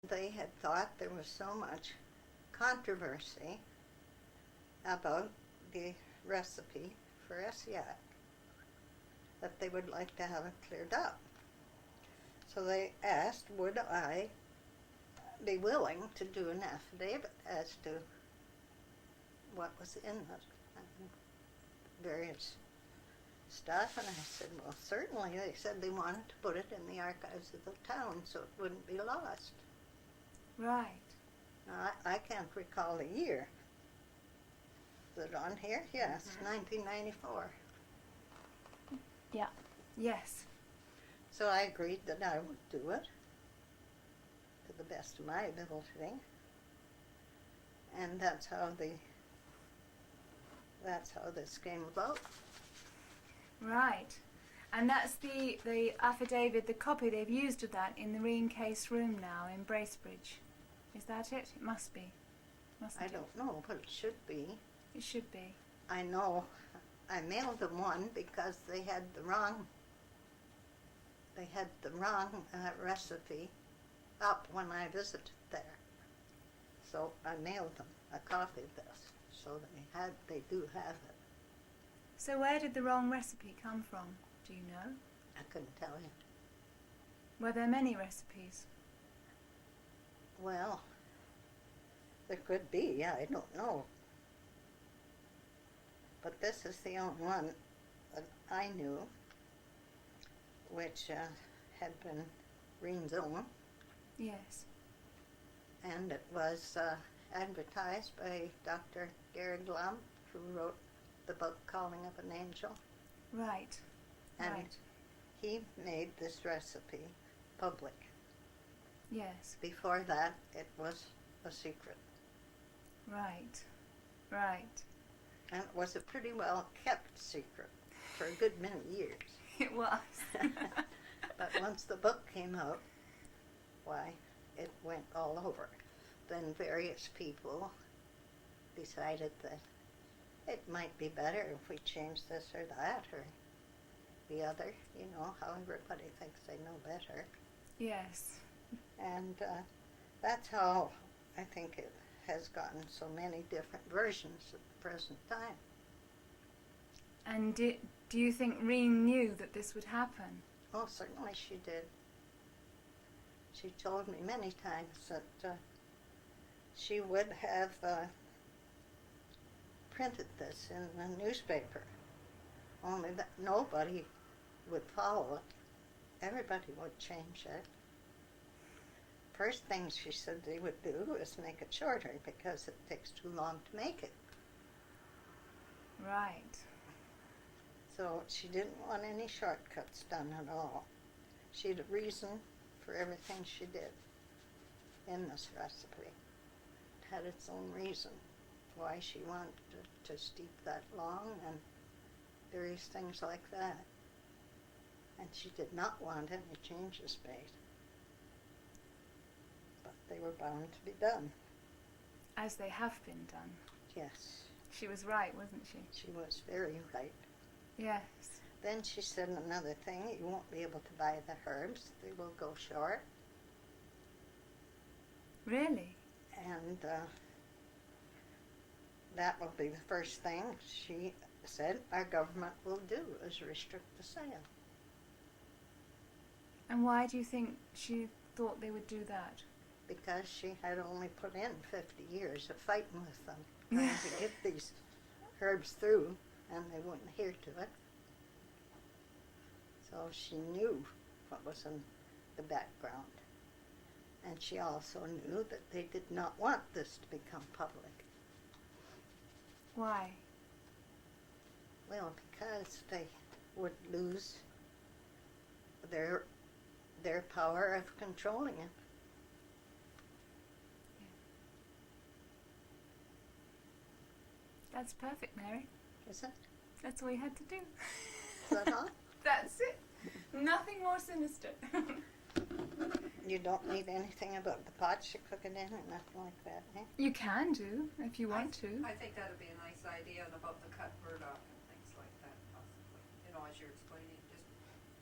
They had thought there was so much controversy about the recipe for Essiac that they would like to have it cleared up. So they asked, would I be willing to do an affidavit as to what was in it and various stuff, and I said, well, certainly. They said they wanted to put it in the archives of the town so it wouldn't be lost. Right. Now, I can't recall the year. Is it on here? Yes, 1994. Yeah. Yes. So I agreed that I would do it to the best of my ability, and that's how this came about. Right. And that's the affidavit, the copy they've used of that in the Rene Caisse room now in Bracebridge. Is that it? It must be. Mustn't I it? don't know, but it should be. It should be. I know I mailed them one because they had the wrong recipe up when I visited there. So I mailed them a copy of this, so they do have it. So where did the wrong recipe come from? Do you know? I couldn't tell you. Were there many recipes? Well, there could be, I don't know. But this is the only one that I knew, which had been Rene's own, Yes. and it was advertised by Dr. Gary Glum, who wrote the book Calling of an Angel, Right. and Right. he made this recipe public. Yes. Before that, it was a secret, Right. Right. and it was a pretty well kept secret for a good many years. It was. But once the book came out, why, it went all over. Then various people decided that it might be better if we changed this or that or the other, how everybody thinks they know better. Yes. And that's how I think it has gotten so many different versions at the present time. And do you think Rene knew that this would happen? Oh, certainly she did. She told me many times that she would have printed this in the newspaper, only that nobody would follow it. Everybody would change it. First thing she said they would do is make it shorter because it takes too long to make it. Right. So she didn't want any shortcuts done at all. She had a reason for everything she did in this recipe. It had its own reason why she wanted to steep that long and various things like that. And she did not want any changes made. But they were bound to be done. As they have been done. Yes. She was right, wasn't she? She was very right. Yes. Then she said another thing, you won't be able to buy the herbs. They will go short. Really? And that will be the first thing she said our government will do, is restrict the sale. And why do you think she thought they would do that? Because she had only put in 50 years of fighting with them, trying to get these herbs through, and they wouldn't adhere to it. So she knew what was in the background. And she also knew that they did not want this to become public. Why? Well, because they would lose their power of controlling it. That's perfect, Mary. Is it? That's all you had to do. Is that all? That's it. Nothing more sinister. You don't need anything about the pots you cook it in or nothing like that, eh? You can do, if you want to. I think that would be a nice idea, and about the cut burdock and things like that, possibly. As you're explaining, just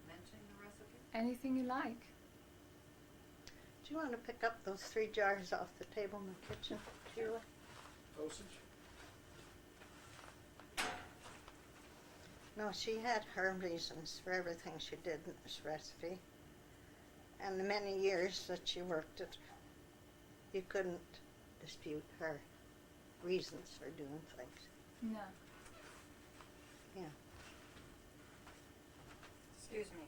mentioning the recipe. Anything you like. Do you want to pick up those 3 jars off the table in the kitchen, Sheila? Dosage? No, she had her reasons for everything she did in this recipe. And the many years that she worked it, you couldn't dispute her reasons for doing things. No. Yeah. Excuse me.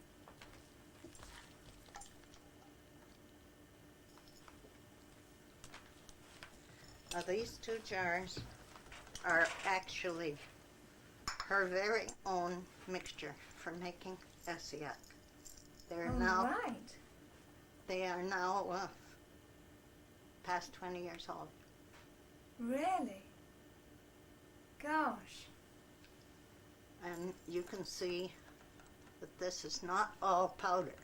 Now these 2 jars are actually her very own mixture for making Essiac. They're now Right. they are now past 20 years old. Really? Gosh. And you can see that this is not all powder.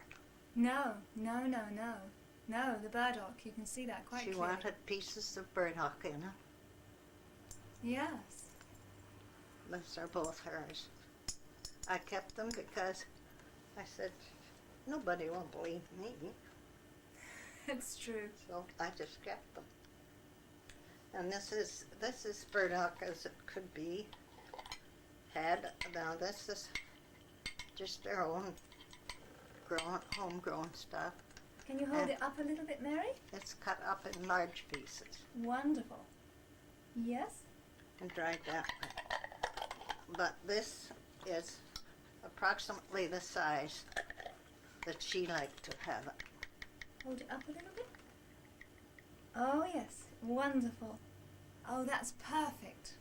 No, no, no, no. No, the burdock, you can see that quite She clearly. wanted pieces of burdock in it. Yes. Those are both hers. I kept them because I said, nobody will believe me, It's true. so I just kept them. And this is burdock as it could be had. Now this is just their own homegrown stuff. Can you hold it up a little bit, Mary? It's cut up in large pieces Wonderful. Yes? and dried that way. But this is approximately the size that she liked to have it. Hold it up a little bit. Oh, yes. Wonderful. Oh, that's perfect.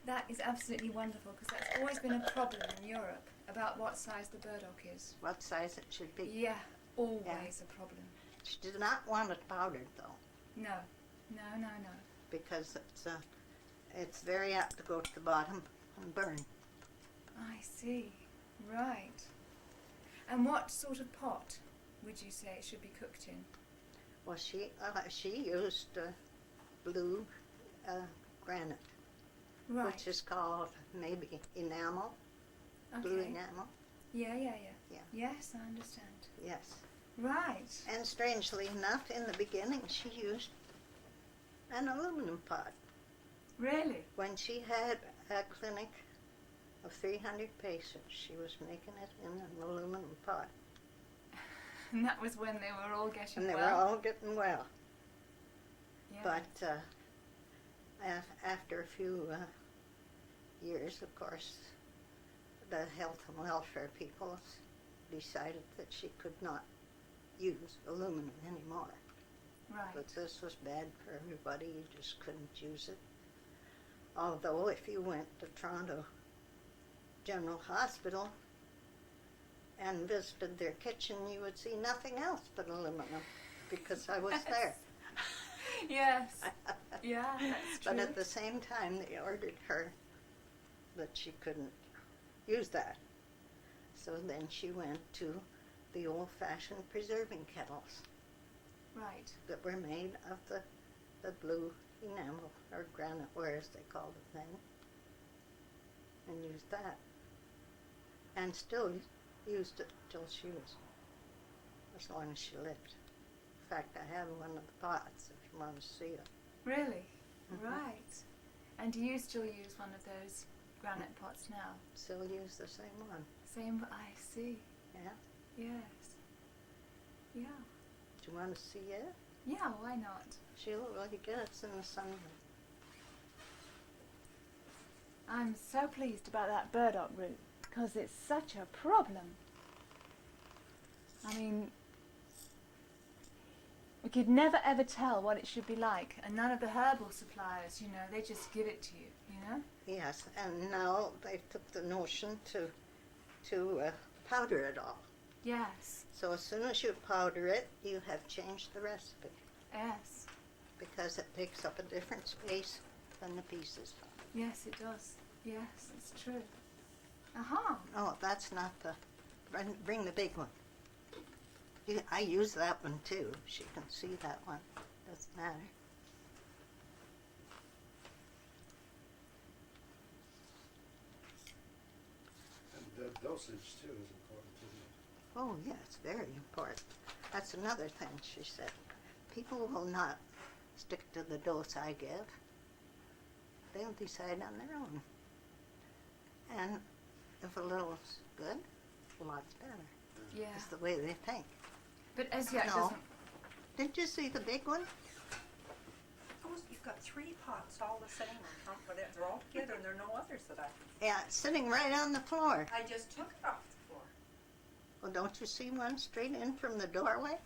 That is absolutely wonderful because that's always been a problem in Europe about what size the burdock is. What size it should be. Yeah, always a problem. She did not want it powdered though, No, no, no, no. because it's very apt to go to the bottom and burn. I see. Right. And what sort of pot would you say it should be cooked in? Well, she used blue granite, Right. which is called maybe enamel, blue Okay. enamel. Yeah. Yeah. Yes, I understand. Yes. Right. And strangely enough, in the beginning, she used an aluminum pot. Really? When she had a clinic of 300 patients, she was making it in an aluminum pot. And that was when they were all getting And they well? were all getting well. Yeah. But after a few years, of course, the health and welfare people decided that she could not use aluminum anymore. Right. But this was bad for everybody. You just couldn't use it. Although if you went to Toronto General Hospital and visited their kitchen, you would see nothing else but aluminum because I was there. Yes. Yeah, that's true. But at the same time, they ordered her that she couldn't use that. So then she went to the old-fashioned preserving kettles Right. that were made of the blue enamel, or granite ware as they called it then, and used that. And still used it till she was, as long as she lived. In fact, I have one of the pots if you want to see it. Really? Mhm. Right. And do you still use one of those granite pots now? Still use the same one. Same, I see. Yeah. Yes. Yeah. Do you want to see it? Yeah, why not? Sheila, will you get us in the sunlight? I'm so pleased about that burdock root because it's such a problem. I mean, we could never ever tell what it should be like, and none of the herbal suppliers, you know, they just give it to you, you know? Yes, and now they took the notion to powder it all. Yes, So as soon as you powder it, you have changed the recipe yes, because it takes up a different space than the pieces. yes, it does. Yes, it's true. Aha! Oh, that's not the. Bring the big one. I use that one too. She can see that one. Doesn't matter. And the dosage too is important, isn't it? Oh, yeah, it's very important. That's another thing she said. People will not stick to the dose I give. They'll decide on their own. And if a little's good, a lot's better. Yeah. It's the way they think. But Essiac No. doesn't. Didn't you see the big one? You've got 3 pots all the same on top, but they're all together and there are no others that I can. Yeah, it's sitting right on the floor. I just took it off the floor. Well, don't you see one straight in from the doorway?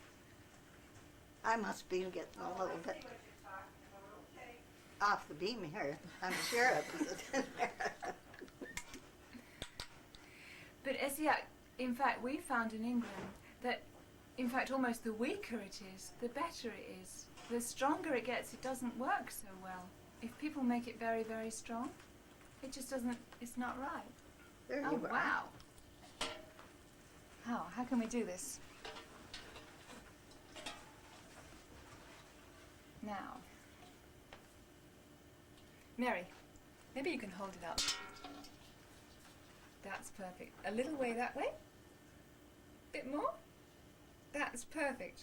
I must be getting a little bit what you're talking about, okay. off the beam here. I'm sure I put it in there. But Essiac, in fact, we found in England that, in fact, almost the weaker it is, the better it is. The stronger it gets, it doesn't work so well. If people make it very, very strong, it just doesn't, it's not right. There Oh, you are. wow. How can we do this? Now, Mary, maybe you can hold it up. That's perfect. A little way that way. Bit more. That's perfect.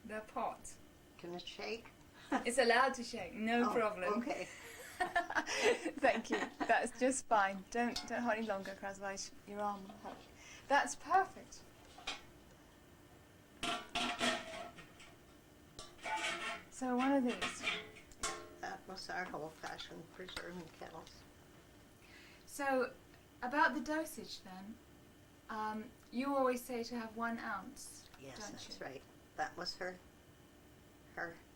The pot. Can it shake? It's allowed to shake, no Oh, problem. Okay. Thank you. That's just fine. Don't hold any longer, because otherwise your arm will hurt. That's perfect. So one of these. That was our old-fashioned preserving kettles. So about the dosage then, you always say to have 1 ounce. Yes, Don't that's you? right. That was her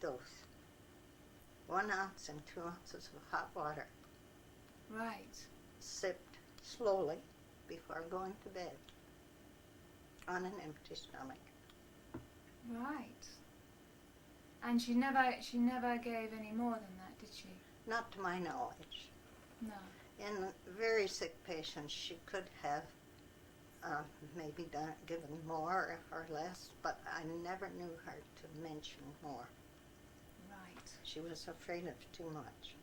dose. 1 ounce and 2 ounces of hot water, Right. sipped slowly before going to bed on an empty stomach. Right. And she never gave any more than that, did she? Not to my knowledge. No. In very sick patients, she could have maybe given more or less, but I never knew her to mention more. Right. She was afraid of too much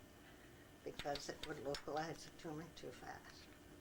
because it would localize the tumor too fast.